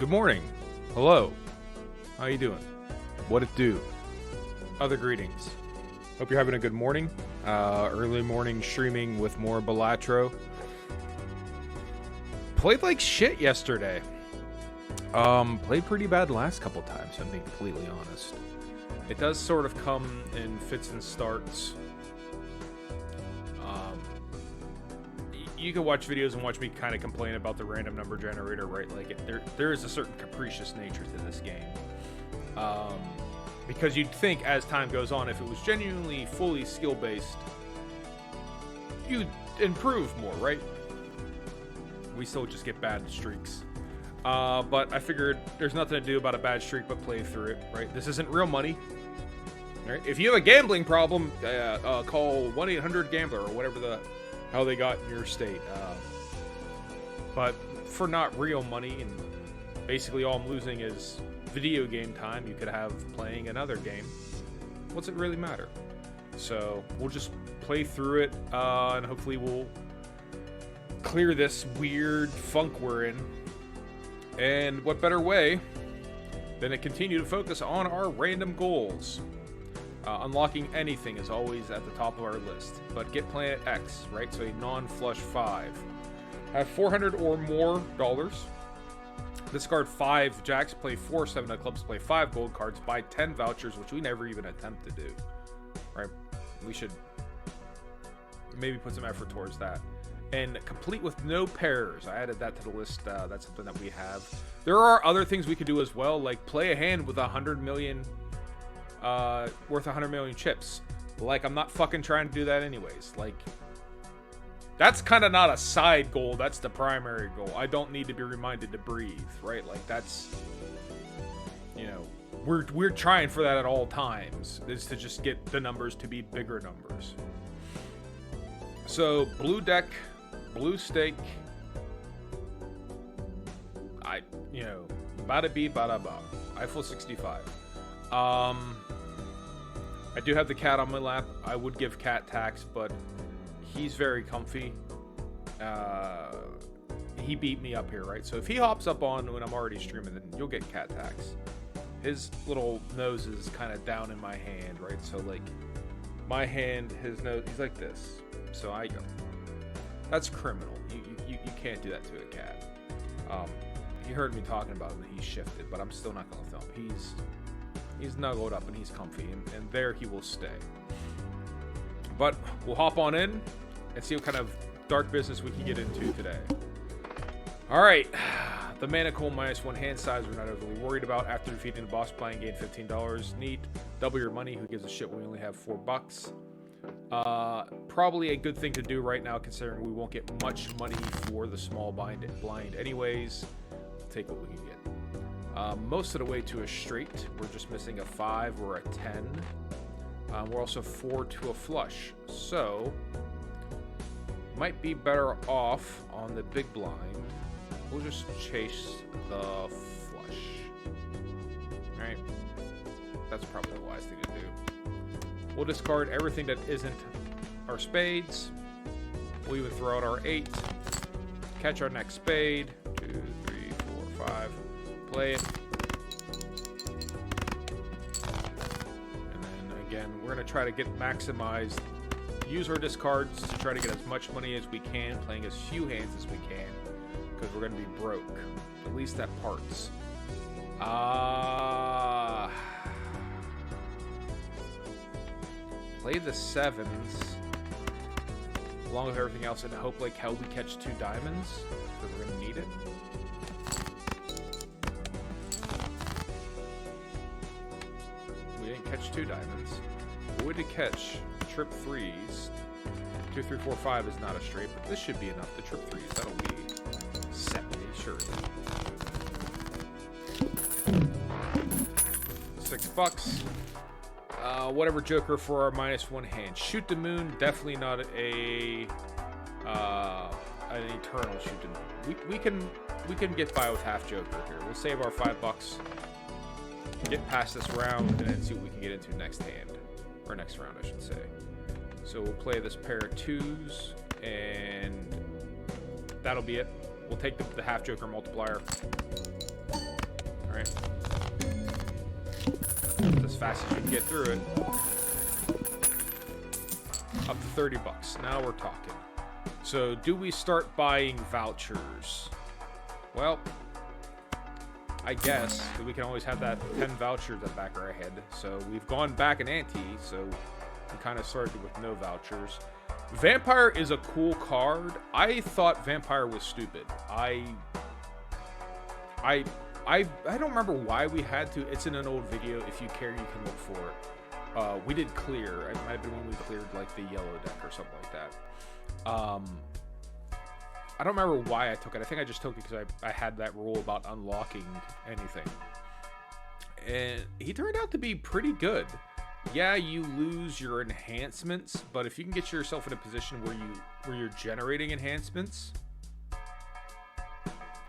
Good morning. Hello. How you doing? What it do? Other greetings. Hope you're having a good morning. Early morning streaming with more Balatro. Played like shit yesterday. Played pretty bad the last couple times, if I'm being completely honest. It does sort of come in fits and starts. You can watch videos and watch me kind of complain about the random number generator, right? Like, there is a certain capricious nature to this game. Because you'd think as time goes on, if it was genuinely fully skill-based, you'd improve more, right? We still just get bad streaks. But I figured there's nothing to do about a bad streak but play through it, right? This isn't real money. Right? If you have a gambling problem, call 1-800-GAMBLER or whatever the hell they got in your state. But for not real money, and basically all I'm losing is video game time you could have playing another game, what's it really matter? So we'll just play through it, and hopefully we'll clear this weird funk we're in. And what better way than to continue to focus on our random goals. Unlocking anything is always at the top of our list, but get Planet X, right? So a non-flush 5. Have 400 or more dollars. Discard 5 jacks, play 4 7 of clubs, play 5 gold cards, buy 10 vouchers, which we never even attempt to do, right? We should maybe put some effort towards that. And complete with no pairs. I added that to the list. That's something that we have. There are other things we could do as well, like play a hand with 100 million worth 100 million chips. Like, I'm not fucking trying to do that anyways. Like, that's kind of not a side goal. That's the primary goal. I don't need to be reminded to breathe, right? Like, that's, you know, we're trying for that at all times, is to just get the numbers to be bigger numbers. So blue deck, blue stake. Bada bee, bada ba. Eiffel 65. I do have the cat on my lap. I would give cat tax, but he's very comfy. He beat me up here, right? So if he hops up on when I'm already streaming, then you'll get cat tax. His little nose is kind of down in my hand, right? So like my hand, his nose, he's like this. So I go. That's criminal. You can't do that to a cat. He heard me talking about it, and he shifted, but I'm still not going to film. He's snuggled up and he's comfy, and there he will stay. But we'll hop on in and see what kind of dark business we can get into today. All right, the Manacle -1 hand size we're not overly worried about. After defeating the boss, playing gain $15. Neat. Double your money. Who gives a shit when we only have $4? Probably a good thing to do right now, considering we won't get much money for the small blind anyways. We'll take what we can get. Most of the way to a straight. We're just missing a 5 or a 10. We're also 4 to a flush. So, might be better off on the big blind. We'll just chase the flush. Alright. That's probably the wise thing to do. We'll discard everything that isn't our spades. We'll even throw out our 8. Catch our next spade. 2, 3, 4, 5. Play it. And then again, we're going to try to get maximized. Use our discards to try to get as much money as we can, playing as few hands as we can, because we're going to be broke. At least at parts. Play the 7s along with everything else and hope like hell we catch 2 diamonds, because we're going to need it. We didn't catch 2 diamonds. We would catch trip 3s. 2, 3, 4, 5 is not a straight, but this should be enough. The trip 3s, that'll be 70, sure. $6. Whatever joker for our -1 hand. Shoot the moon, definitely not an eternal shoot the moon. We can get by with half joker here. We'll save our $5, get past this round, and then see what we can get into next hand. Or next round, I should say. So we'll play this pair of 2s, and that'll be it. We'll take the half joker multiplier. as fast as you can get through it. Up to 30 bucks. Now we're talking. So, do we start buying vouchers? Well, I guess we can always have that 10 vouchers at the back of our head. So, we've gone back an ante, so we kind of started with no vouchers. Vampire is a cool card. I thought Vampire was stupid. I don't remember why we had to. It's in an old video. If you care, you can look for it. We did clear. It might have been when we cleared like the yellow deck or something like that. I don't remember why I took it. I think I just took it because I had that rule about unlocking anything. And he turned out to be pretty good. Yeah, you lose your enhancements, but if you can get yourself in a position where you're generating enhancements,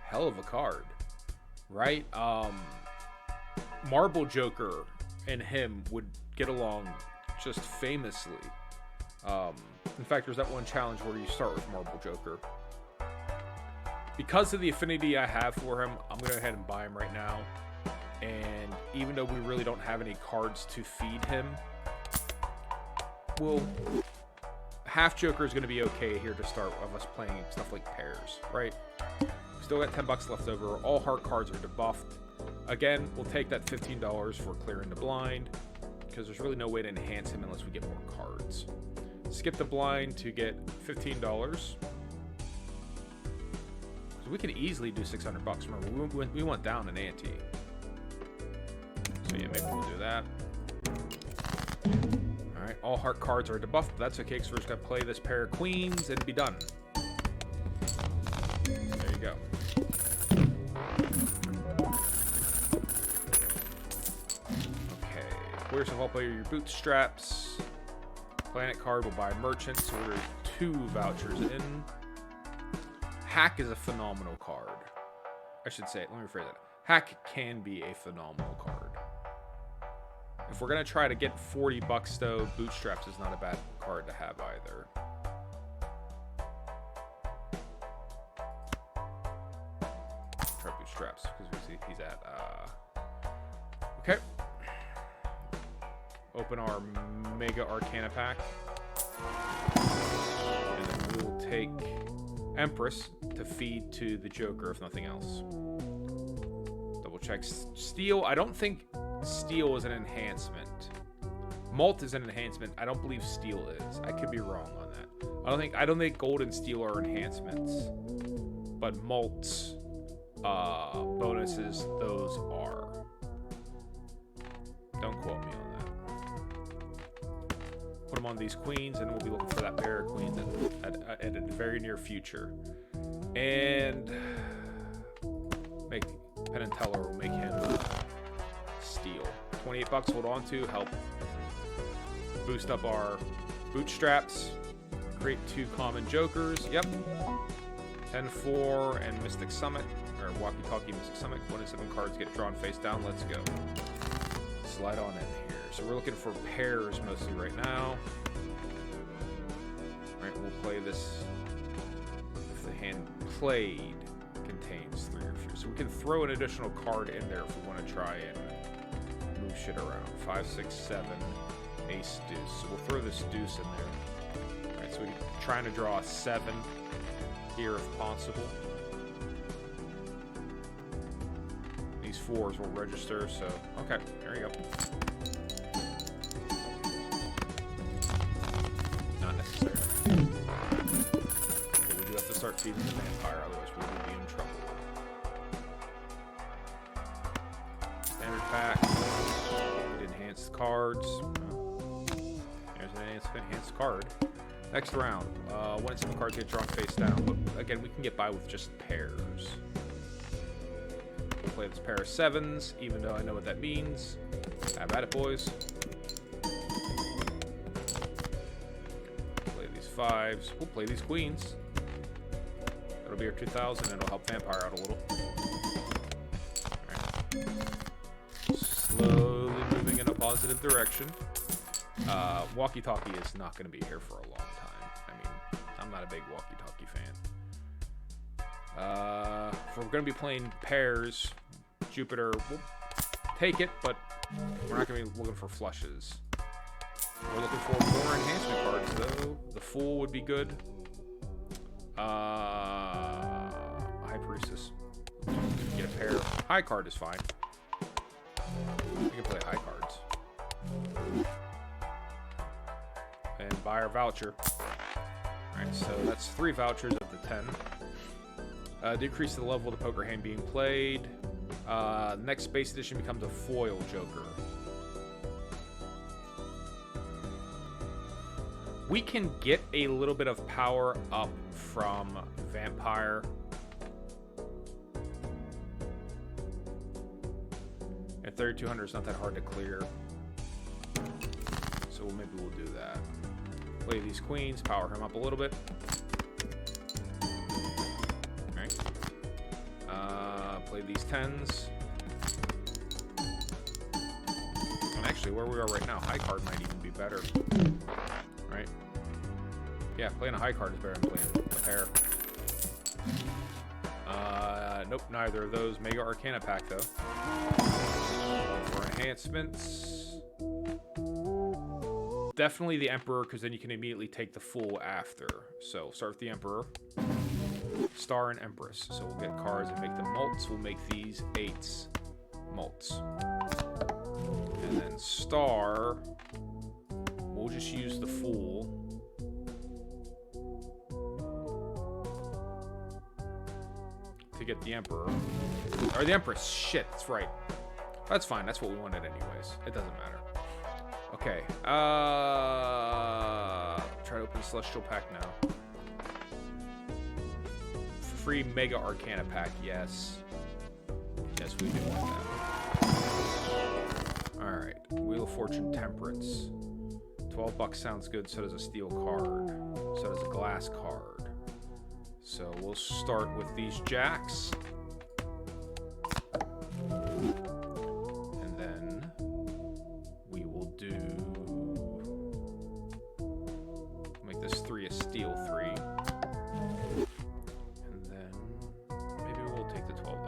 hell of a card, right? Marble Joker and him would get along just famously. In fact, there's that one challenge where you start with Marble Joker. Because of the affinity I have for him, I'm going to go ahead and buy him right now. And even though we really don't have any cards to feed him, well, half Joker is going to be okay here to start of us playing stuff like pairs, right? Still got 10 bucks left over. All heart cards are debuffed. Again, we'll take that $15 for clearing the blind, because there's really no way to enhance him unless we get more cards. Skip the blind to get $15. So we can easily do 600 bucks. Remember, we went down an ante. So yeah, maybe we'll do that. Alright, all heart cards are debuffed, but that's okay, because we're just going to play this pair of queens and be done. There you go. Okay, clear yourself up your bootstraps. Planet card will buy merchant, so we're 2 vouchers in. Hack is a phenomenal card. I should say it, let me rephrase that. Hack can be a phenomenal card. If we're going to try to get 40 bucks though, Bootstraps is not a bad card to have either. Try Bootstraps, because we see he's at, okay. Open our Mega Arcana pack. And then we'll take Empress to feed to the Joker, if nothing else. Double check Steel. I don't think Steel is an enhancement. Malt is an enhancement. I don't believe Steel is. I could be wrong on that. I don't think Gold and Steel are enhancements, but Malt's bonuses, those are. Don't quote me on that. Put them on these queens, and we'll be looking for that pair of queens at a very near future. And make Penn and Teller will make him Steel. 28 bucks, hold on to, help boost up our bootstraps. Create 2 common Jokers. Yep. 10-4 and Mystic Summit, or Walkie-Talkie Mystic Summit. 1 and 7 cards get drawn face down. Let's go. Slide on in here. So we're looking for pairs mostly right now. Alright, we'll play this if the hand played contains 3 or 4. So we can throw an additional card in there if we want to try and move shit around. 5, 6, 7, ace, deuce. So we'll throw this deuce in there. Alright, so we're trying to draw a 7 here if possible. These 4s will register, so okay, there you go. Not necessary. But we do have to start feeding the vampire, otherwise we will be in trouble. Standard pack. We'd enhance the cards. There's an enhanced card. Next round, 1 and 7 cards get drawn face down, but again, we can get by with just pairs. We'll play this pair of 7s, even though I know what that means. Have at it, boys. Play these 5s. We'll play these queens. That'll be our 2,000, and it'll help Vampire out a little. Alright. Slowly moving in a positive direction. Walkie-Talkie is not going to be here for a long time. I mean, I'm not a big Walkie-Talkie fan. If we're going to be playing pairs, Jupiter will take it, but We're not going to be looking for flushes. We're looking for more enhancement cards, though. The Fool would be good. High Priestess. Get a pair. High card is fine. We can play high cards. And buy our voucher. Alright, so that's 3 vouchers of the 10. Decrease the level of the poker hand being played. Next Space Edition becomes a foil Joker. We can get a little bit of power up from Vampire. At 3,200, it's not that hard to clear. So maybe we'll do that. Play these queens, power him up a little bit. Alright. Play these 10s. And actually, where we are right now, high card might even be better. Right? Yeah, playing a high card is better than playing a pair. Nope, neither of those. Mega Arcana pack, though. For enhancements. Definitely the Emperor, because then you can immediately take the Fool after. So, start with the Emperor. Star and Empress. So, we'll get cards and make them mults. We'll make these 8s mults. And then Star... We'll just use the Fool. To get the Emperor. Or the Empress. Shit, that's right. That's fine. That's what we wanted anyways. It doesn't matter. Okay. Try to open Celestial Pack now. Free Mega Arcana Pack, yes. Yes, we do want that. Alright. Wheel of Fortune Temperance. $12 sounds good, so does a steel card. So does a glass card. So we'll start with these jacks. And then we will do... Make this 3 a steel 3. And then maybe we'll take the $12.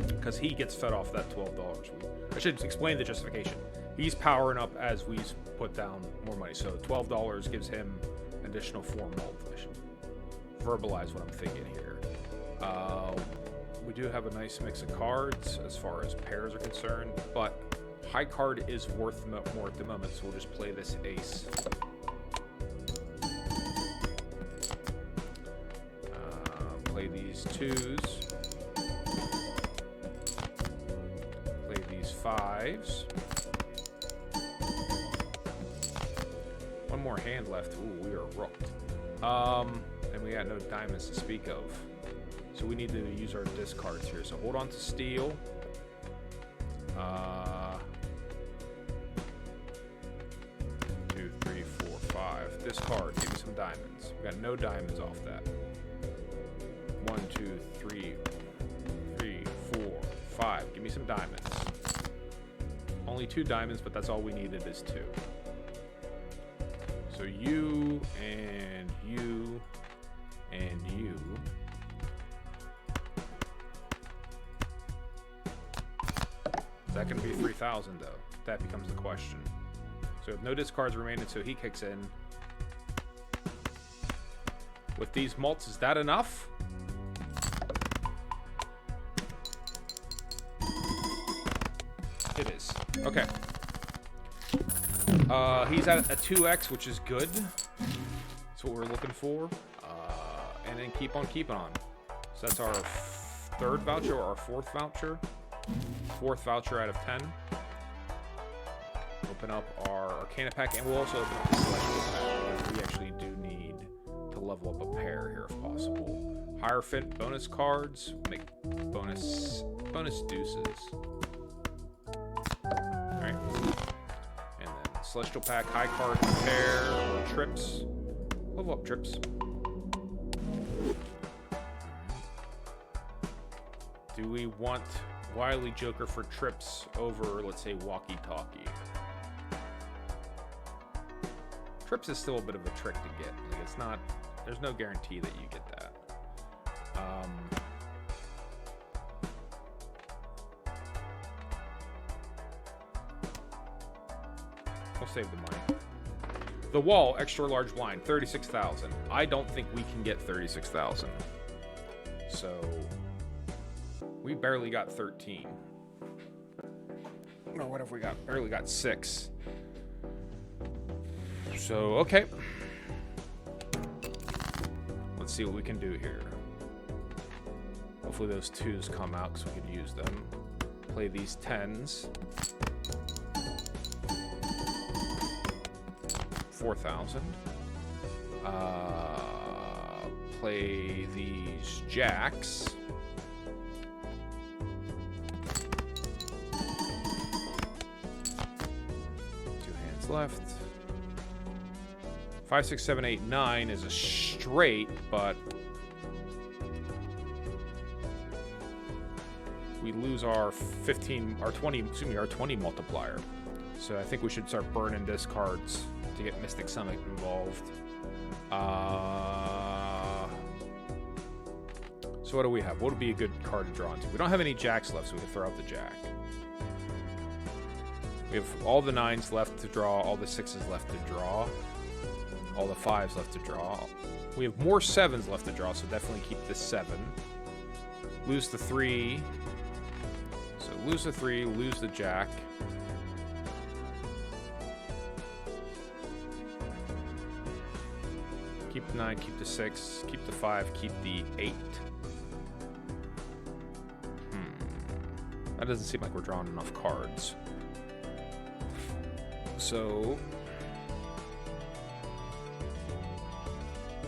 Because he gets fed off that $12. I should explain the justification. He's powering up as we put down more money. So $12 gives him additional 4 mult. I should verbalize what I'm thinking here. We do have a nice mix of cards as far as pairs are concerned, but high card is worth more at the moment, so we'll just play this ace. Play these 2s. 5s. One more hand left. Ooh, we are rooked. And we got no diamonds to speak of. So we need to use our discards here. So hold on to steel. 2, 3, 4, 5. Discard. Give me some diamonds. We got no diamonds off that. 1, 2, 3, 4, 5. Give me some diamonds. Only 2 diamonds, but that's all we needed is 2. So you and you and you. Is that going to be 3,000 though? That becomes the question. So if no discards remaining, so he kicks in. With these mults, is that enough? It is. Okay. He's at a 2x, which is good. That's what we're looking for. And then keep on keeping on. So that's our 3rd voucher or our 4th voucher. 4th voucher out of 10. Open up our Arcana pack, and we'll also open up the Celestial pack because we actually do need to level up a pair here if possible. Hierophant bonus cards. Make bonus deuces. Alright. And then Celestial pack, high card, pair, or trips. Level up trips. Do we want Wily Joker for trips over, let's say, walkie-talkie. Trips is still a bit of a trick to get. Like, it's not... There's no guarantee that you get that. We'll save the money. The wall, extra large blind, 36,000. I don't think we can get 36,000. So we barely got 13. Or what have we got? Barely got 6. So, okay. Let's see what we can do here. Hopefully those 2s come out because we could use them. Play these 10s. 4,000. Play these jacks. 2 hands left. 5, 6, 7, 8, 9 is a straight, but we lose our 15, our 20, excuse me, our 20 multiplier. So I think we should start burning discards to get Mystic Summit involved. So what do we have? What would be a good card to draw into? We don't have any jacks left, so we can throw out the jack. We have all the 9s left to draw, all the 6s left to draw, all the 5s left to draw. We have more 7s left to draw, so definitely keep the 7. Lose the 3. So lose the 3, lose the jack. Keep the 9, keep the 6, keep the 5, keep the 8. That doesn't seem like we're drawing enough cards. So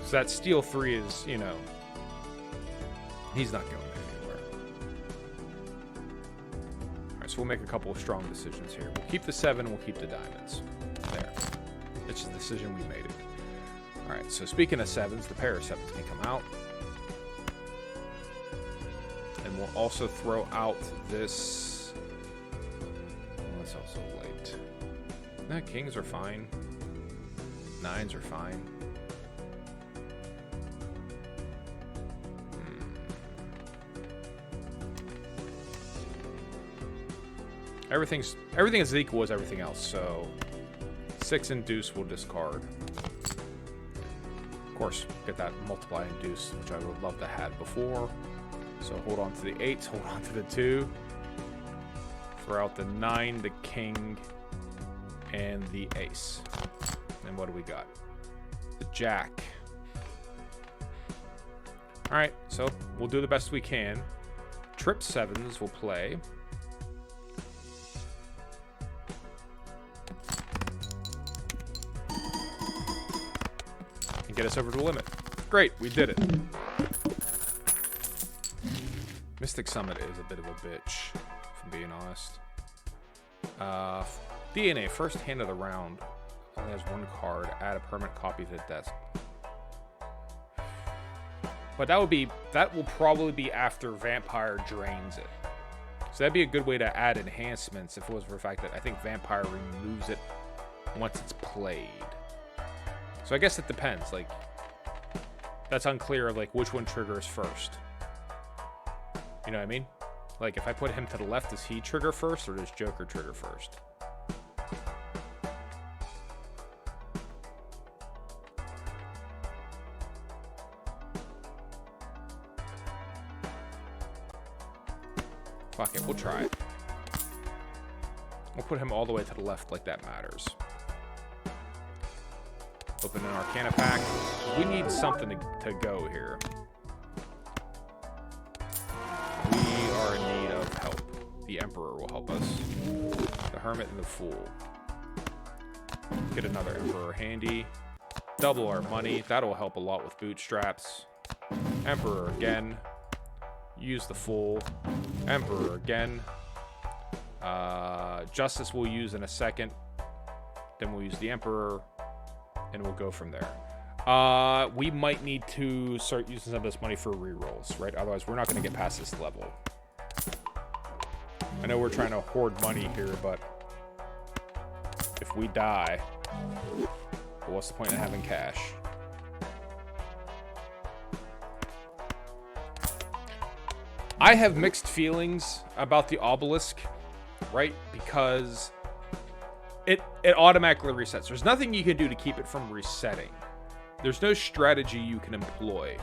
that steal 3 is, you know, he's not going anywhere. All right, so we'll make a couple of strong decisions here. We'll keep the 7, we'll keep the diamonds. There. It's just a decision we made it. All right, so speaking of 7s, the pair of 7s can come out. And we'll also throw out this... Oh, that's also late. Nah, kings are fine. 9s are fine. Everything is equal as everything else, so 6 and deuce will discard. Of course, get that multiply and deuce, which I would love to have before. So hold on to the 8s, hold on to the 2. Throw out the 9, the king, and the ace. And what do we got? The jack. All right, so we'll do the best we can. Trip 7s will play. And get us over the limit. Great, we did it. Mystic Summit is a bit of a bitch, if I'm being honest. DNA, first hand of the round. Only has 1 card. Add a permanent copy to the desk. But that will probably be after Vampire drains it. So that'd be a good way to add enhancements if it was for the fact that I think Vampire removes it once it's played. So I guess it depends. Like, that's unclear of like which one triggers first. You know what I mean? Like, if I put him to the left, does he trigger first, or does Joker trigger first? Fuck it, we'll try it. We'll put him all the way to the left like that matters. Open an Arcana pack. We need something to go here. We are in need of help. The Emperor will help us. The Hermit and the Fool. Get another Emperor handy. Double our money. That'll help a lot with bootstraps. Emperor again. Use the Fool. Emperor again. Justice we'll use in a second. Then we'll use the Emperor. And we'll go from there. We might need to start using some of this money for rerolls, right? Otherwise, we're not going to get past this level. I know we're trying to hoard money here, but if we die, what's the point in having cash? I have mixed feelings about the obelisk, right? Because it automatically resets. There's nothing you can do to keep it from resetting. There's no strategy you can employ.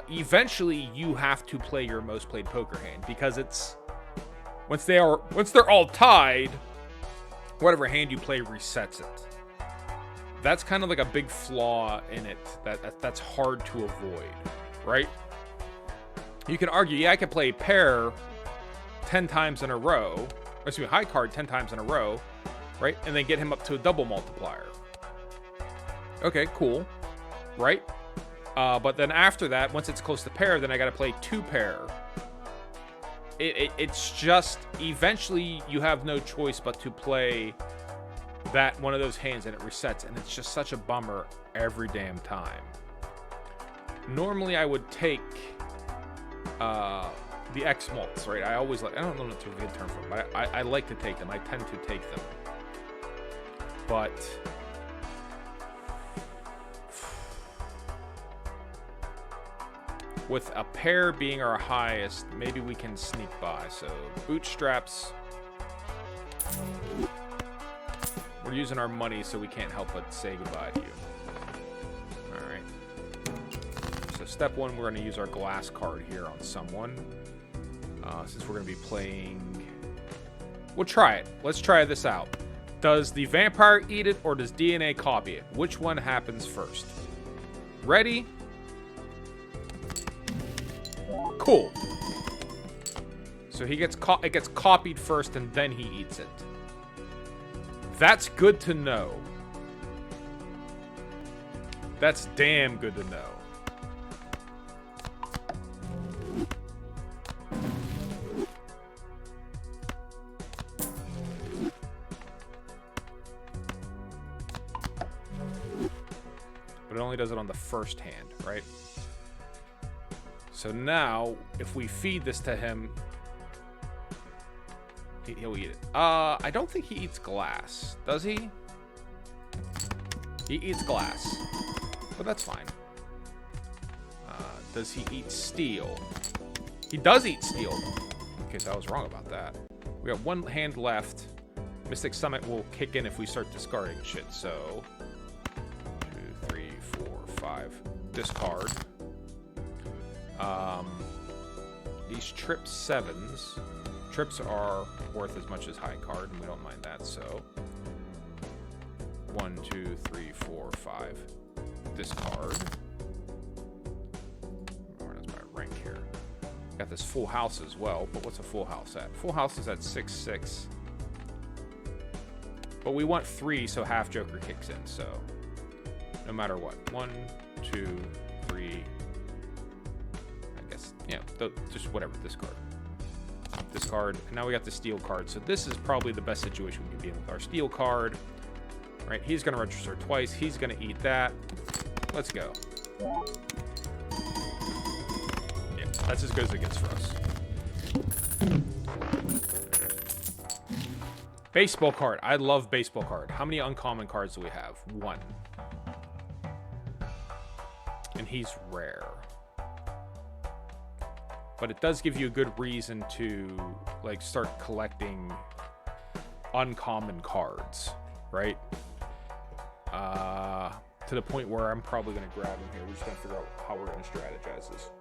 Eventually, you have to play your most played poker hand because it's once they're all tied, whatever hand you play resets it. That's kind of like a big flaw in it that's hard to avoid, right? You can argue, yeah, I could play pair 10 times in a row, or excuse me, high card 10 times in a row, right? And then get him up to a double multiplier. Okay, cool, right? But then after that, once it's close to pair, then I got to play 2 pair. It's just, eventually you have no choice but to play that one of those hands and it resets, and it's just such a bummer every damn time. Normally I would take the X mults, right? I always like, I don't know if it's a good term for them, but I like to take them. I tend to take them. But with a pair being our highest, maybe we can sneak by. So bootstraps. We're using our money, so we can't help but say goodbye to you. All right. So step 1, we're going to use our glass card here on someone. Since we're going to be playing... We'll try it. Let's try this out. Does the vampire eat it, or does DNA copy it? Which one happens first? Ready? Cool. So he gets it gets copied first, and then he eats it. That's good to know. That's damn good to know. But it only does it on the first hand, right? So now, if we feed this to him, he'll eat it. I don't think he eats glass. Does he? He eats glass. But that's fine. Does he eat steel? He does eat steel. Okay, so I was wrong about that. We got 1 hand left. Mystic Summit will kick in if we start discarding shit. So 2, 3, 4, 5. Discard. These trip 7s. Trips are worth as much as high card, and we don't mind that, so 1, 2, 3, 4, 5. Discard. That's my rank here. Got this full house as well, but what's a full house at? Full house is at 6, 6. But we want 3, so half Joker kicks in, so no matter what. 1, 2, 3. I guess, yeah, just whatever, discard. Discard, and now we got the steel card. So this is probably the best situation we can be in with our steel card. Right, he's going to register twice. He's going to eat that. Let's go. Yeah, that's as good as it gets for us. Baseball card. I love baseball card. How many uncommon cards do we have? 1. And he's rare. But it does give you a good reason to, like, start collecting uncommon cards, right? To the point where I'm probably going to grab him here. We're just going to figure out how we're going to strategize this.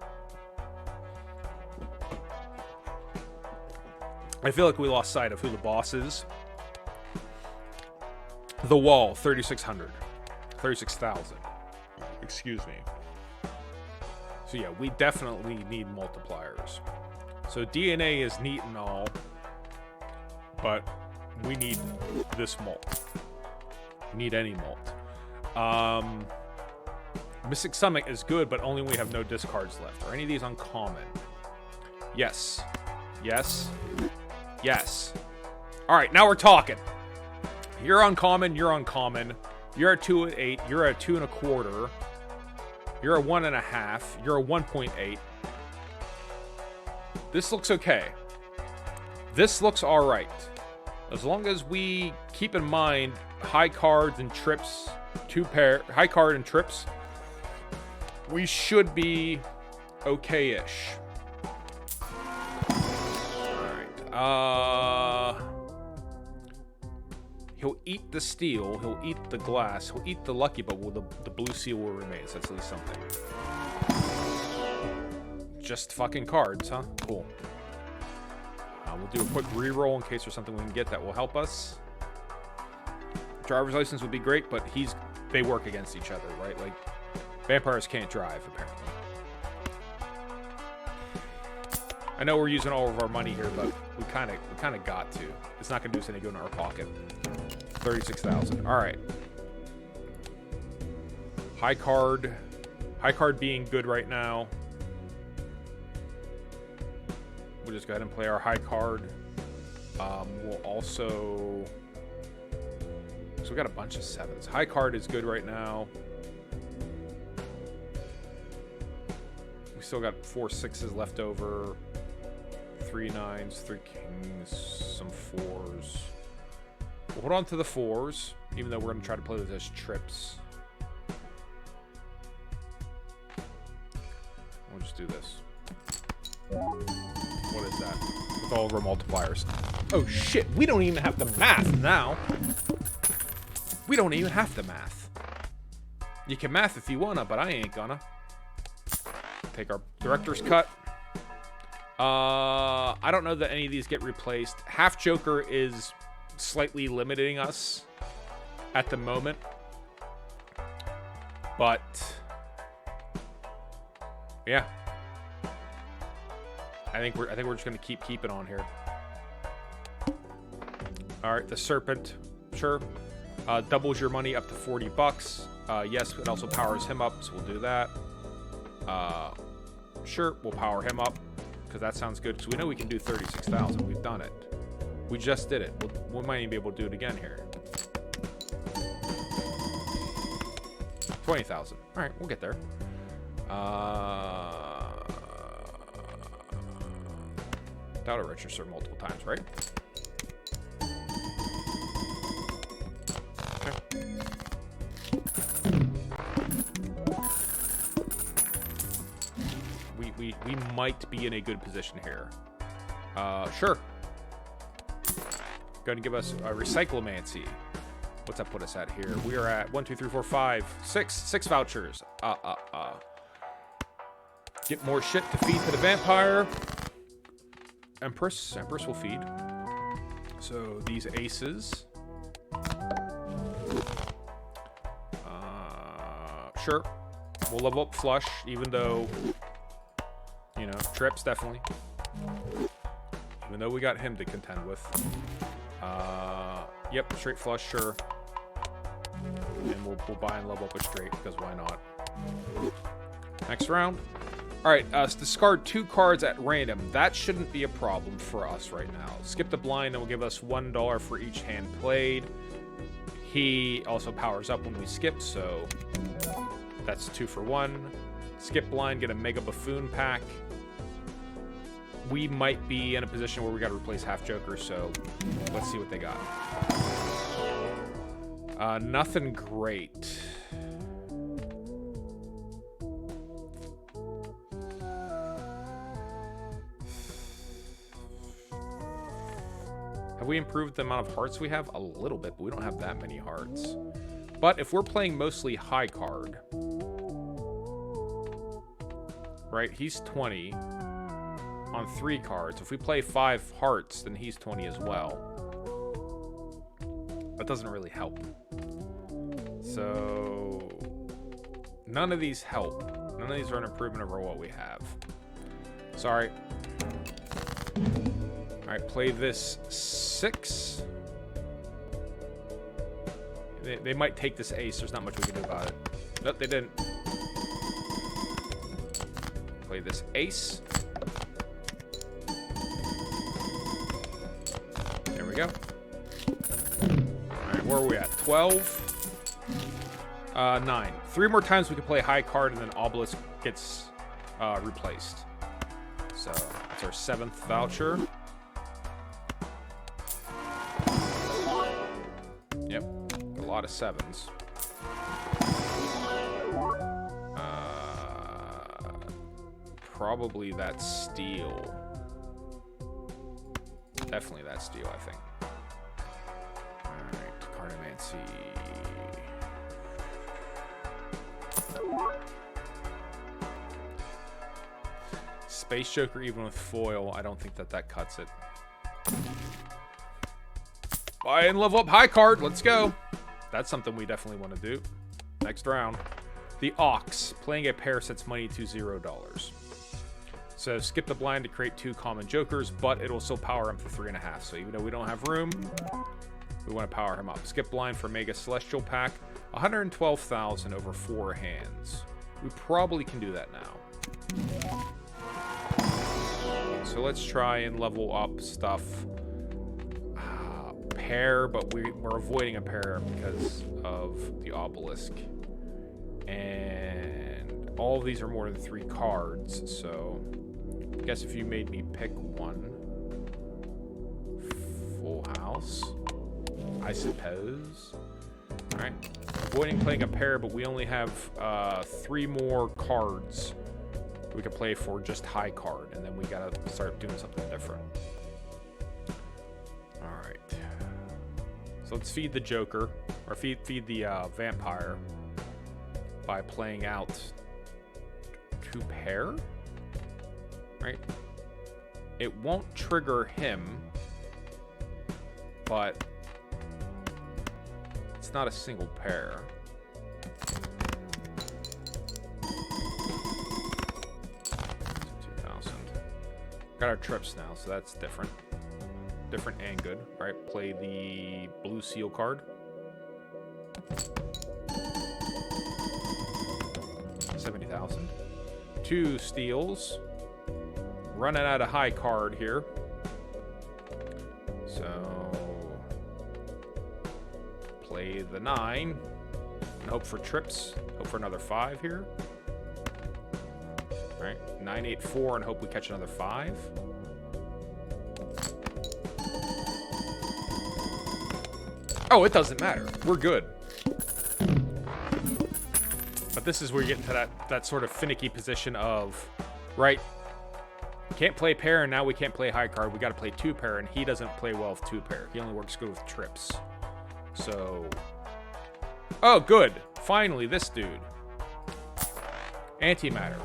I feel like we lost sight of who the boss is. The Wall, 3,600. 36,000. Excuse me. So yeah, we definitely need multipliers. So DNA is neat and all, but we need this mult. We need any mult. Mystic Summit is good, but only when we have no discards left. Are any of these uncommon? Yes. Yes. Yes. Alright, now we're talking. You're uncommon, you're uncommon. You're a 2 at 8, you're a 2 1/4. You're a 1.5. You're a 1.8. This looks okay. This looks all right. As long as we keep in mind high cards and trips, high card and trips, we should be okay-ish. All right. He'll eat the steel. He'll eat the glass. He'll eat the lucky, but the blue seal will remain. So that's at least something. Just fucking cards, huh? Cool. We'll do a quick reroll in case there's something we can get that will help us. Driver's license would be great, but they work against each other, right? Like, vampires can't drive, apparently. I know we're using all of our money here, but we kind of got to. It's not going to do us any good in our pocket. 36,000. All right. High card being good right now. We'll just go ahead and play our high card. We'll also... So we got a bunch of sevens. High card is good right now. We still got 4 sixes left over. 3 nines, 3 kings, some 4s. We'll hold on to the 4s, even though we're going to try to play those as trips. We'll just do this. What is that? With all of our multipliers. Oh shit, we don't even have the math now. We don't even have the math. You can math if you wanna, but I ain't gonna. Take our director's cut. I don't know that any of these get replaced. Half Joker is slightly limiting us at the moment. But yeah. I think we're just gonna keep keeping on here. All right, the Serpent, sure. Doubles your money up to $40. Yes, it also powers him up, so we'll do that. Sure, we'll power him up because that sounds good. Because we know we can do 36,000. We've done it. We just did it. We might even be able to do it again here. 20,000. All right, we'll get there. That'll register multiple times, right? Okay. We might be in a good position here. Sure. Going to give us a Recyclomancy. What's that put us at here? We are at 1, 2, 3, 4, 5, 6 vouchers. Get more shit to feed to the vampire. Empress will feed. So these aces. Sure. We'll level up flush, even though, you know, trips definitely. Even though we got him to contend with. Yep, straight flush, sure. And we'll buy and level up a straight, because why not? Next round. Alright, discard 2 cards at random. That shouldn't be a problem for us right now. Skip the blind and will give us $1 for each hand played. He also powers up when we skip, so that's 2 for 1. Skip blind, get a Mega Buffoon pack. We might be in a position where we got to replace Half Joker, so let's see what they got. Nothing great. Have we improved the amount of hearts we have? A little bit, but we don't have that many hearts. But if we're playing mostly high card, right, he's 20 on 3 cards. If we play 5 hearts, then he's 20 as well. That doesn't really help. So none of these help. None of these are an improvement over what we have. Sorry. All right, play this 6. They might take this ace. There's not much we can do about it. Nope, they didn't. Play this ace. There we go. All right, where are we at? 12. 9. 3 more times we can play high card, and then Obelisk gets replaced. So that's our 7th voucher. lot of 7s. Probably that steel. Definitely that steel, I think. Alright, Carnomancy. Space Joker, even with foil, I don't think that cuts it. Buy and level up high card. Let's go. That's something we definitely want to do. Next round. The Ox. Playing a pair sets money to $0. So skip the blind to create 2 common jokers, but it will still power him for 3.5. So even though we don't have room, we want to power him up. Skip blind for Mega Celestial Pack. 112,000 over 4 hands. We probably can do that now. So let's try and level up stuff. Pair, but we're avoiding a pair because of the obelisk. And all of these are more than 3 cards, so I guess if you made me pick one. Full house, I suppose. Alright. Avoiding playing a pair, but we only have 3 more cards we can play for just high card, and then we gotta start doing something different. Alright. So let's feed the Joker, or feed the Vampire by playing out 2 pair. Right? It won't trigger him, but it's not a single pair. Got our trips now, so that's different. Different and good. All right, play the blue seal card. 70,000. 2 steals. Running out of high card here. So play the 9 and hope for trips. Hope for another 5 here. All right, 9, 8, 4, and hope we catch another 5. Oh, it doesn't matter. We're good. But this is where you get into that sort of finicky position of, right, can't play pair, and now we can't play high card. We got to play 2 pair, and he doesn't play well with 2 pair. He only works good with trips. So, oh, good. Finally, this dude. Antimatter.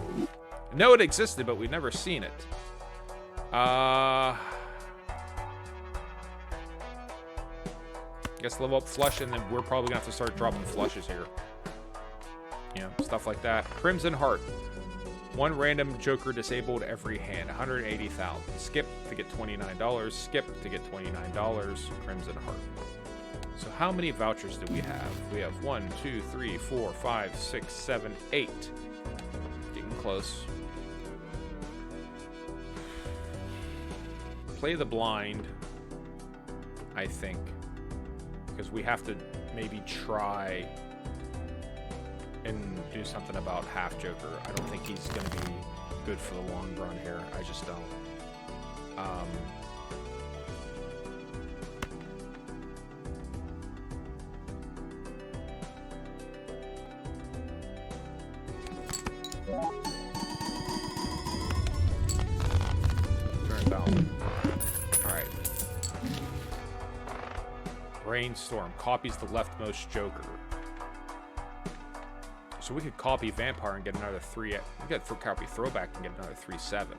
Know it existed, but we've never seen it. Guess level up flush, and then we're probably gonna have to start dropping flushes here. You know, stuff like that. Crimson Heart. 1 random Joker disabled every hand. 180,000. Skip to get $29. Skip to get $29. Crimson Heart. So how many vouchers do we have? We have 1, 2, 3, 4, 5, 6, 7, 8. Getting close. Play the blind, I think, because we have to maybe try and do something about half Joker. I don't think he's going to be good for the long run here. I just don't. Alright. Brainstorm copies the leftmost Joker. So we could copy Vampire and get another 3. We could copy Throwback and get another 3/7.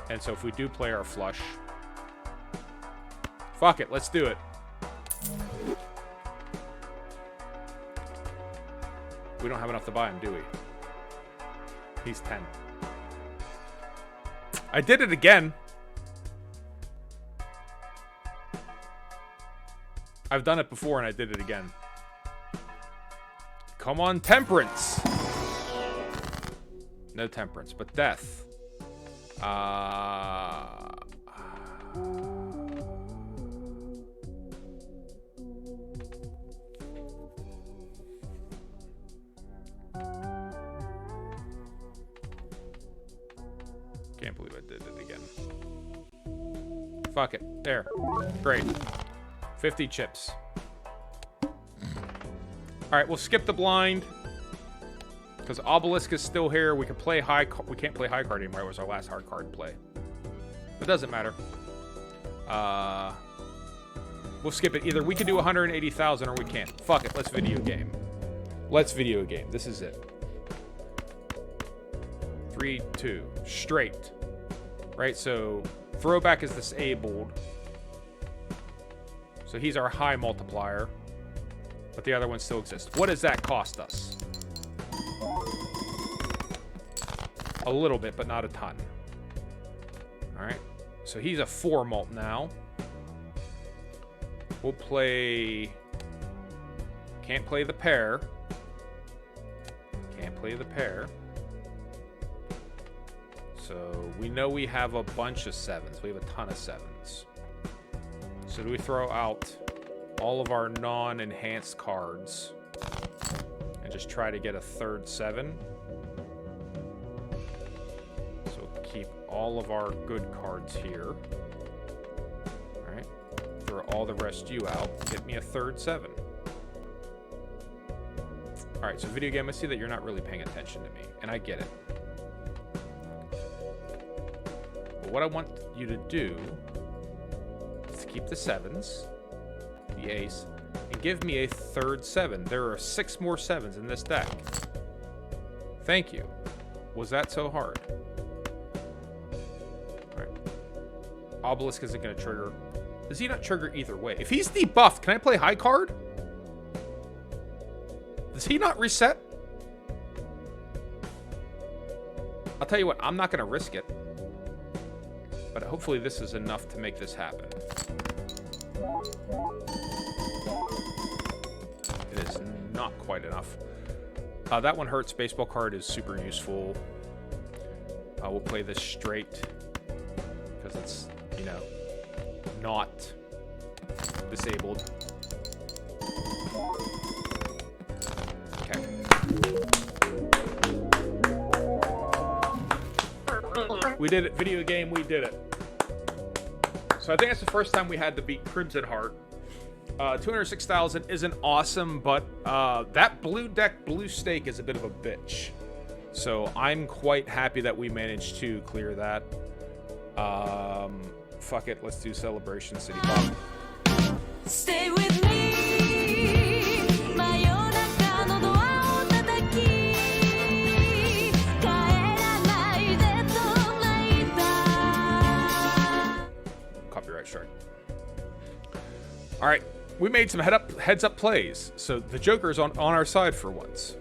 And so if we do play our flush, fuck it, let's do it. We don't have enough to buy him, do we? He's 10. I did it again. I've done it before and I did it again. Come on, Temperance. No Temperance, but Death. Can't believe I did it again. Fuck it. There. Great. 50 chips. Alright, we'll skip the blind. Because Obelisk is still here. We can play high. We can't play high card anymore. It was our last hard card play. It doesn't matter. We'll skip it. Either we can do 180,000 or we can't. Fuck it. Let's video game. Let's video game. This is it. 3, 2. Straight. Right? So, throwback is disabled. So he's our high multiplier. But the other one still exists. What does that cost us? A little bit, but not a ton. Alright. So he's a 4 mult now. We'll play... Can't play the pair. Can't play the pair. So we know we have a bunch of 7s. We have a ton of 7s. So do we throw out all of our non-enhanced cards and just try to get a third 7? So we'll keep all of our good cards here. Alright. Throw all the rest you out. Get me a third 7. Alright, so video game, I see that you're not really paying attention to me, and I get it. But what I want you to do is keep the 7s, the ace, and give me a third 7. There are 6 more 7s in this deck. Thank you. Was that so hard? Alright. Obelisk isn't going to trigger. Does he not trigger either way? If he's debuffed, can I play high card? Does he not reset? I'll tell you what, I'm not going to risk it. But hopefully this is enough to make this happen. It is not quite enough. That one hurts. Baseball card is super useful. We'll play this straight. Because it's, you know, not disabled. Okay. We did it. Video game, we did it. So I think that's the first time we had to beat Crimson Heart. 206,000 isn't awesome, but that blue deck, blue stake, is a bit of a bitch. So I'm quite happy that we managed to clear that. Fuck it, let's do Celebration City Pop. Stay with me. Copyright strike. All right, we made some heads up plays, so the Joker's on our side for once.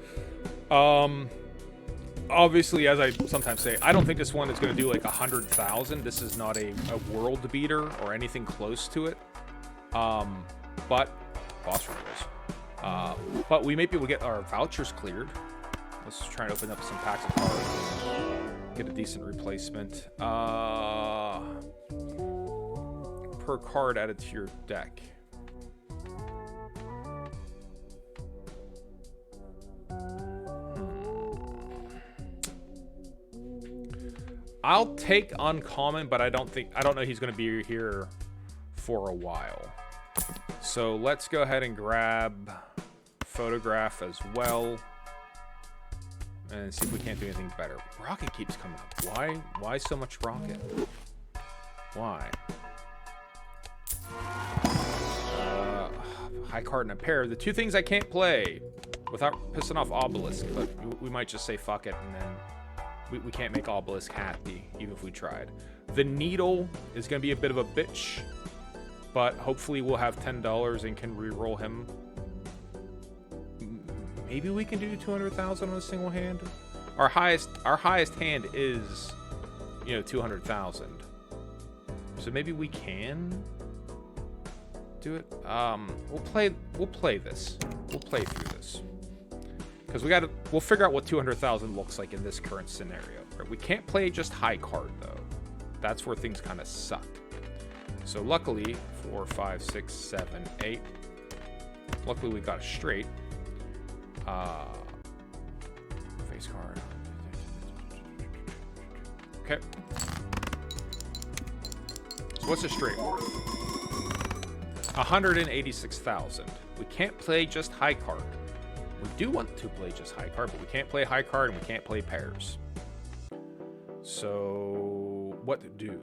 Obviously, as I sometimes say, I don't think this one is going to do like 100,000. This is not a world beater or anything close to it. But boss rules. But we may be able to get our vouchers cleared. Let's try and open up some packs of cards. Get a decent replacement. Per card added to your deck. I'll take uncommon, but I don't know he's going to be here for a while. So let's go ahead and grab photograph as well. And see if we can't do anything better. Rocket keeps coming up. Why so much rocket? Why? High card and a pair. The two things I can't play without pissing off Obelisk, but we might just say fuck it, and then we can't make Obelisk happy, even if we tried. The Needle is going to be a bit of a bitch, but hopefully we'll have $10 and can re-roll him. Maybe we can do 200,000 on a single hand. Our highest hand is, you know, 200,000. So maybe we can do it. We'll play this. We'll play through this. Because we'll figure out what 200,000 looks like in this current scenario. Right? We can't play just high card though. That's where things kind of suck. So luckily, 4, 5, 6, 7, 8. Luckily we got a straight. Face card. Okay. So what's a straight worth? 186,000. We can't play just high card. We do want to play just high card, but we can't play high card and we can't play pairs. So what to do?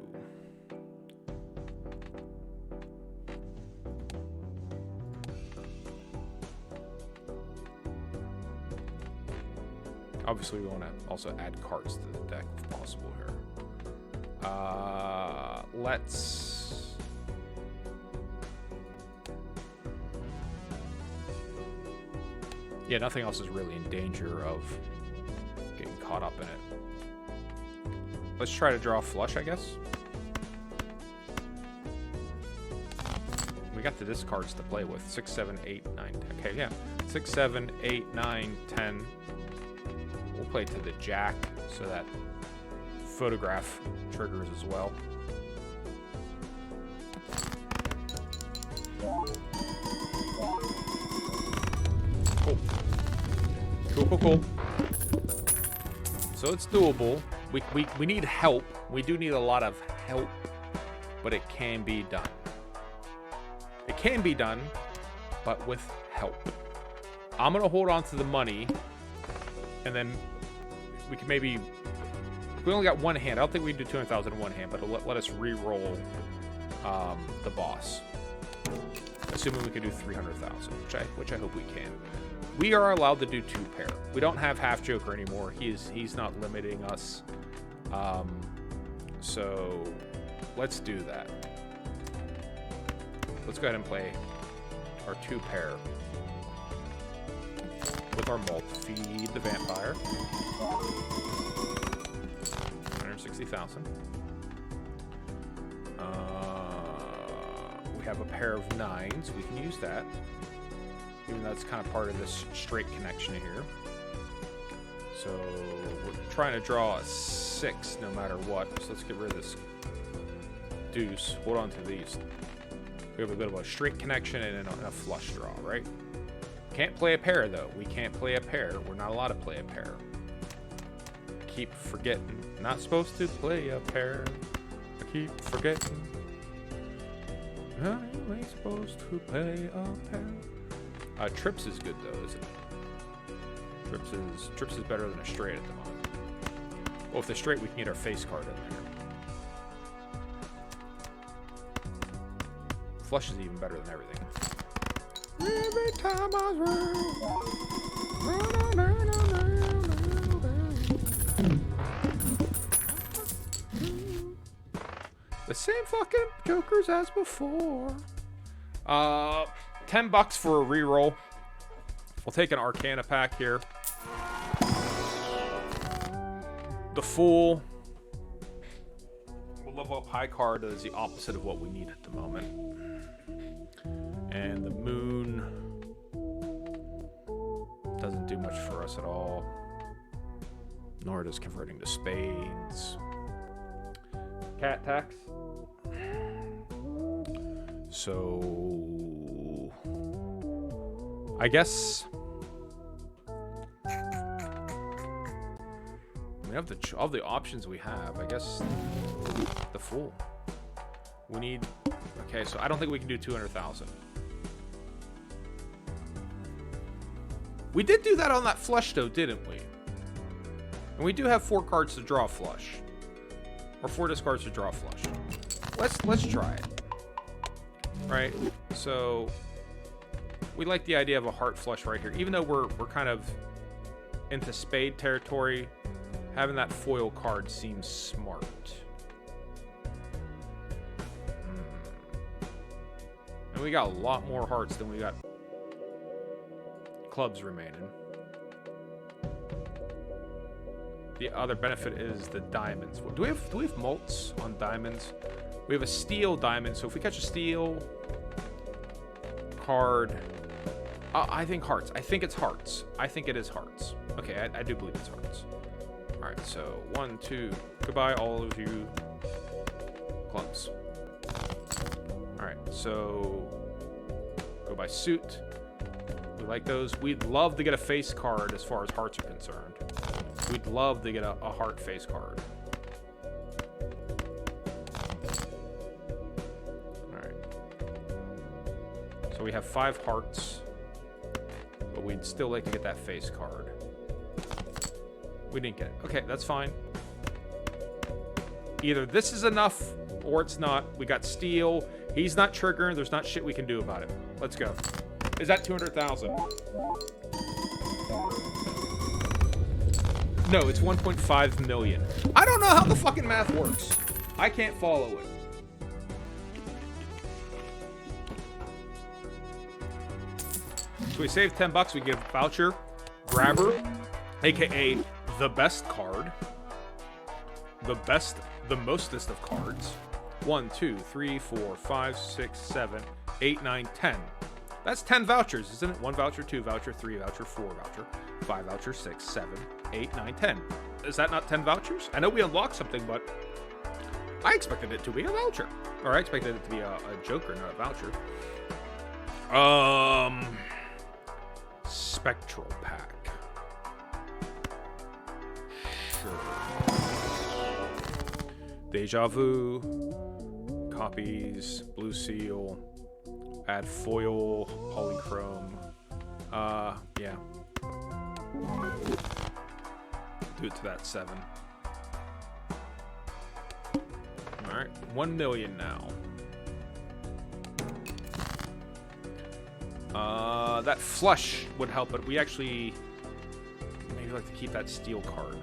Obviously, we want to also add cards to the deck if possible here. Let's... Yeah, nothing else is really in danger of getting caught up in it. Let's try to draw a flush, I guess. We got the discards to play with. 6, 7, 8, 9, 10. Okay, yeah. 6, 7, 8, 9, 10. We'll play to the jack so that photograph triggers as well. Cool. Cool. So it's doable. We need help. We do need a lot of help, but it can be done. It can be done, but with help. I'm going to hold on to the money, and then we can maybe... We only got one hand. I don't think we can do 200,000 in one hand, but it'll let us re-roll the boss. Assuming we can do 300,000, which I hope we can. We are allowed to do 2 pair. We don't have half Joker anymore. He's not limiting us. So let's do that. Let's go ahead and play our 2 pair with our mult. Feed the vampire. 160,000. We have a pair of 9s. We can use that. Even though that's kind of part of this straight connection here. So we're trying to draw a 6 no matter what. So let's get rid of this deuce. Hold on to these. We have a bit of a straight connection and a flush draw, right? Can't play a pair, though. We can't play a pair. We're not allowed to play a pair. Keep forgetting. Not supposed to play a pair. I keep forgetting. I ain't supposed to play a pair. Trips is good, though, isn't it? Trips is better than a straight at the moment. Well, if the straight, we can get our face card in there. Flush is even better than everything. Every time I the same fucking jokers as before. $10 for a reroll. We'll take an Arcana pack here. The Fool. We'll level up high card as the opposite of what we need at the moment. And the Moon doesn't do much for us at all. Nor does converting to spades. Cat tax. So I guess we have all the options we have. I guess the Fool. We need. Okay, so I don't think we can do 200,000. We did do that on that flush, though, didn't we? And we do have 4 cards to draw a flush, or 4 discards to draw a flush. Let's try it. Right. So we like the idea of a heart flush right here, even though we're kind of into spade territory. Having that foil card seems smart. And we got a lot more hearts than we got clubs remaining. The other benefit is the diamonds. Do we have mults on diamonds? We have a steel diamond, so if we catch a steel card, I think hearts. I think it's hearts. I think it is hearts. Okay, I do believe it's hearts. All right, so 1, 2. Goodbye, all of you clubs. All right, so go by suit. We like those. We'd love to get a face card as far as hearts are concerned. We'd love to get a heart face card. So we have 5 hearts. But we'd still like to get that face card. We didn't get it. Okay, that's fine. Either this is enough or it's not. We got steel. He's not triggering. There's not shit we can do about it. Let's go. Is that 200,000? No, it's 1.5 million. I don't know how the fucking math works. I can't follow it. So we save 10 bucks. We give voucher, grabber, aka the best card, the mostest of cards. 1, 2, 3, 4, 5, 6, 7, 8, 9, 10. That's 10 vouchers, isn't it? 1 voucher, 2 voucher, 3 voucher, 4 voucher, 5 voucher, 6, 7, 8, 9, 10. Is that not 10 vouchers? I know we unlocked something, but I expected it to be a voucher. Or I expected it to be a joker, not a voucher. Spectral pack. Sure. Deja vu. Copies. Blue seal. Add foil. Polychrome. Yeah. Do it to that 7. Alright. 1 million now. That flush would help, but we actually maybe like to keep that steel card.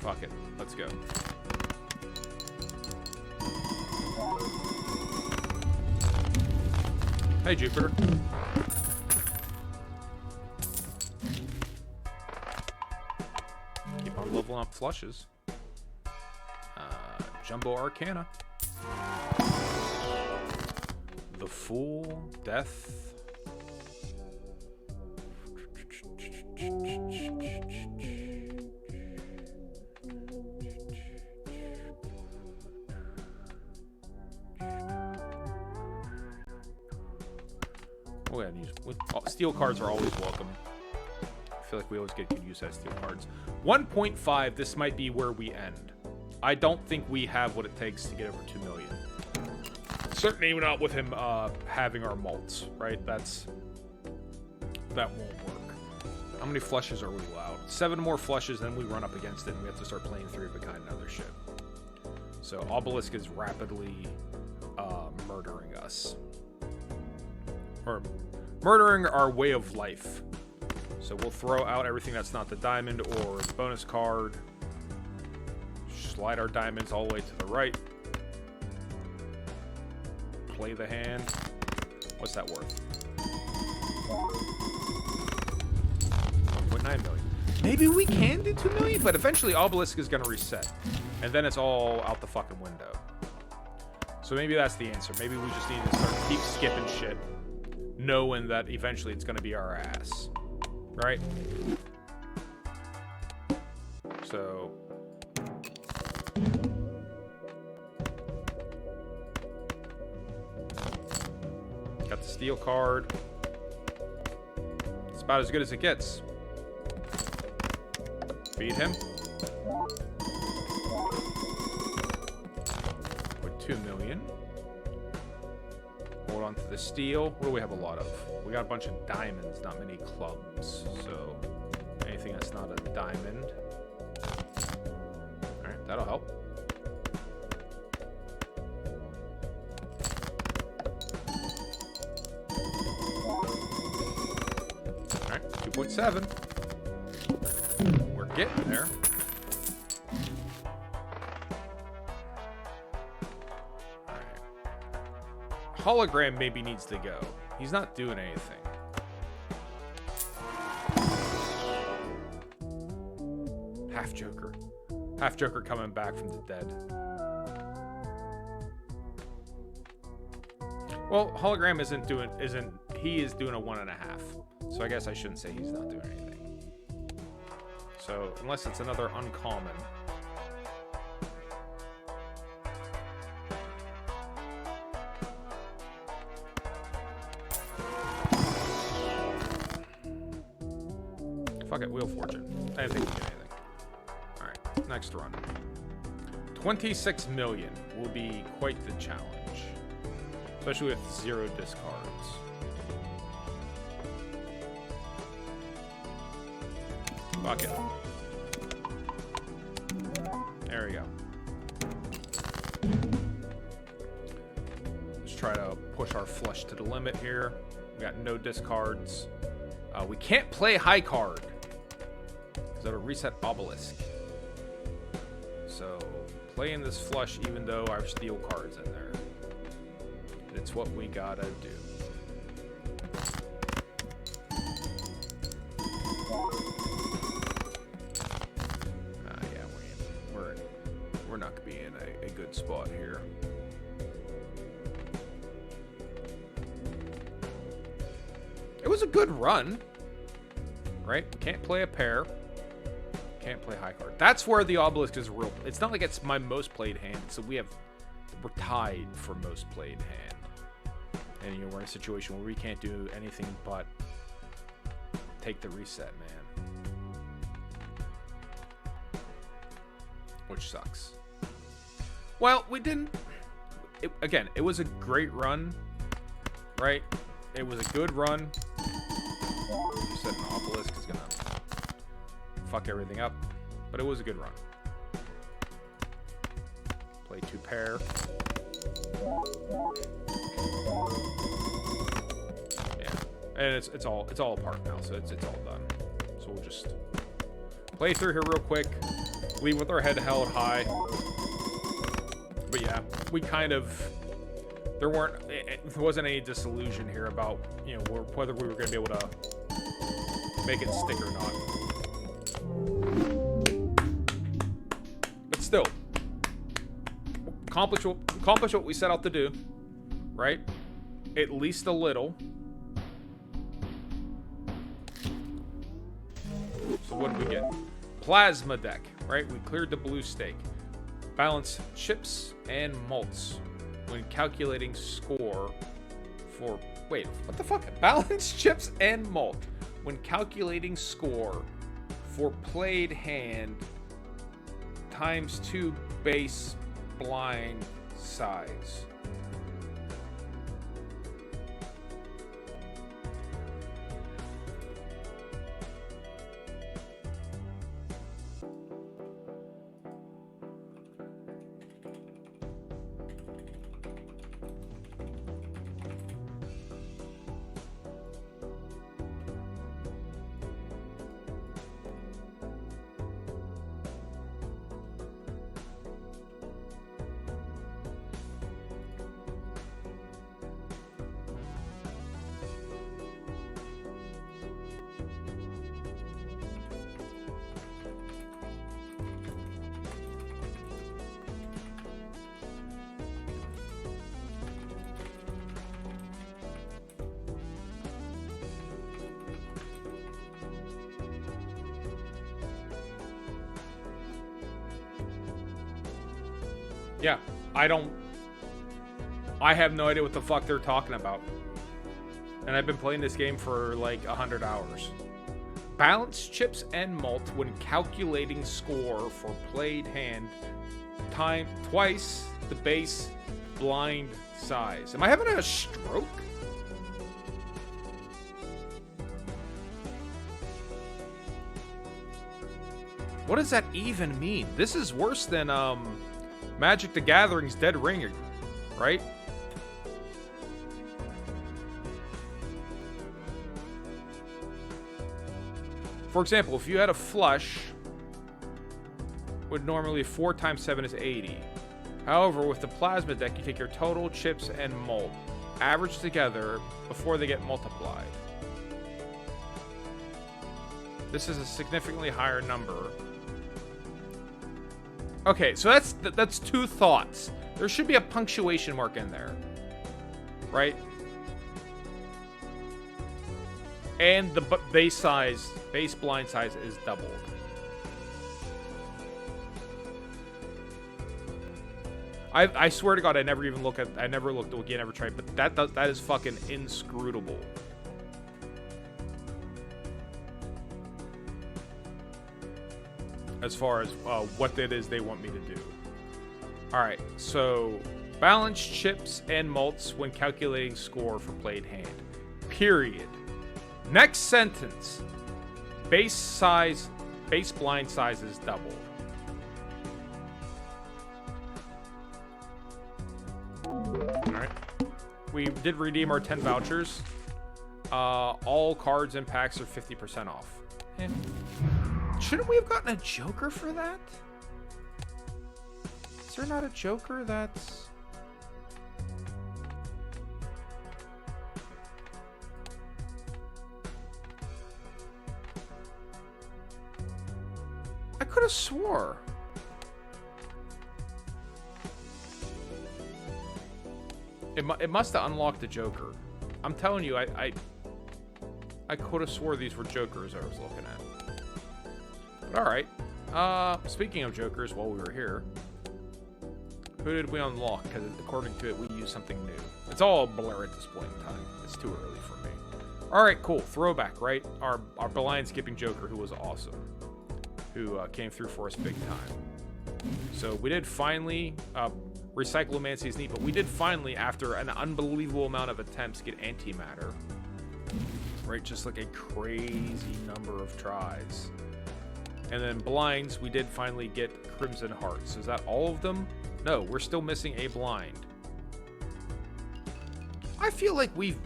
Fuck it. Let's go. Hey, Jupiter. Keep on leveling up flushes. Jumbo Arcana. The Fool, Death. Oh, yeah, steel cards are always welcome. I feel like we always get good use out of steel cards. 1.5, this might be where we end. I don't think we have what it takes to get over 2 million. Certainly not with him having our malts, right? That won't work. How many flushes are we allowed? 7 more flushes, then we run up against it, and we have to start playing 3 of a kind and other shit. So Obelisk is rapidly murdering us. Or murdering our way of life. So we'll throw out everything that's not the diamond or the bonus card. Slide our diamonds all the way to the right. Play the hand. What's that worth? 1.9 million. Maybe we can do 2 million, but eventually Obelisk is going to reset. And then it's all out the fucking window. So maybe that's the answer. Maybe we just need to start keep skipping shit, knowing that eventually it's going to be our ass. Right? So... got the steel card. It's about as good as it gets. Beat him. With 2 million. Hold on to the steel. What do we have a lot of? We got a bunch of diamonds, not many clubs. So anything that's not a diamond. Alright, that'll help. Alright, 2.7. We're getting there. Hologram maybe needs to go. He's not doing anything. Half Joker. Half Joker coming back from the dead. Well, Hologram he is doing a 1.5. So I guess I shouldn't say he's not doing anything. So unless it's another uncommon. Fuck it, Wheel of Fortune. I didn't think we did anything. Alright, next run. 26 million will be quite the challenge. especially with 0 discards. Fuck it. There we go. Let's try to push our flush to the limit here. We got no discards. We can't play high card because that'll reset obelisk. So playing this flush, even though I have steel cards in there, it's what we gotta do. We're not gonna be in a good spot here. It was a good run, right? Can't play a pair. Can't play high card. That's where the obelisk is real. It's not like it's my most played hand, so we're tied for most played hand. And we're in a situation where we can't do anything but take the reset, man. Which sucks. Well, we didn't. Again, it was a great run, right? It was a good run. You said an obelisk is gonna fuck everything up, but it was a good run. Play 2 pair. Yeah, and it's all apart now, so it's all done. So we'll just play through here real quick. Leave with our head held high. But yeah, we kind of, there wasn't any disillusion here about, whether we were going to be able to make it stick or not. But still, accomplish what we set out to do, right? At least a little. So what did we get? Plasma deck, right? We cleared the blue stake. Balance chips and malts when calculating score for... Wait, what the fuck? Balance chips and malt when calculating score for played hand times 2 base blind size. Yeah, I have no idea what the fuck they're talking about. And I've been playing this game for like 100 hours. Balance chips and malt when calculating score for played hand twice the base blind size. Am I having a stroke? What does that even mean? This is worse than Magic the Gathering's Dead Ring, right? For example, if you had a flush, would normally 4 times 7 is 80. However, with the plasma deck, you take your total chips and malt, average together before they get multiplied. This is a significantly higher number. Okay, so that's 2 thoughts. There should be a punctuation mark in there, right? And the base blind size is doubled. I swear to God, I never looked again, never tried, but that is fucking inscrutable. As far as what it is they want me to do. Alright, so Balance chips and mults when calculating score for played hand. Period. Next sentence. Base blind size is doubled. Alright. We did redeem our 10 vouchers. All cards and packs are 50% off. Eh. Shouldn't we have gotten a Joker for that? Is there not a Joker that's... I could have swore. It must have unlocked the Joker. I'm telling you, I could have swore these were Jokers I was looking at. But alright. Speaking of Jokers, while we were here, who did we unlock? Because according to it, we used something new. It's all a blur at this point in time. It's too early for me. Alright, cool. Throwback, right? Our blind skipping Joker, who was awesome. Who came through for us big time. So we did finally... Recyclomancy is neat, but we did finally, after an unbelievable amount of attempts, get antimatter. Right? Just like a crazy number of tries. And then blinds, we did finally get Crimson Hearts. Is that all of them? No, we're still missing a blind. I feel like we've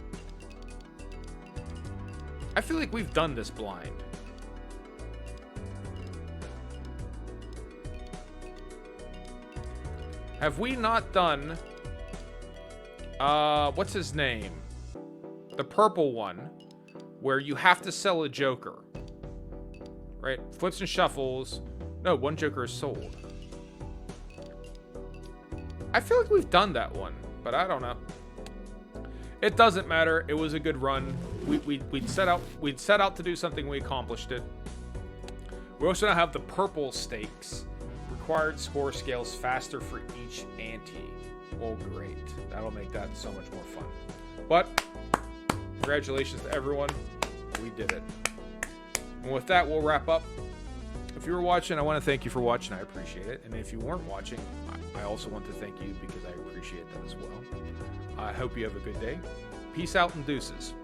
done this blind. Have we not done... what's his name? The purple one, where you have to sell a Joker. Right? Flips and shuffles. No, one Joker is sold. I feel like we've done that one, but I don't know. It doesn't matter. It was a good run. We'd set out to do something. We accomplished it. We also now have the purple stakes. Required score scales faster for each ante. Well, great. That'll make that so much more fun. But congratulations to everyone. We did it. And with that, we'll wrap up. If you were watching, I want to thank you for watching. I appreciate it. And if you weren't watching, I also want to thank you because I appreciate that as well. I hope you have a good day. Peace out and deuces.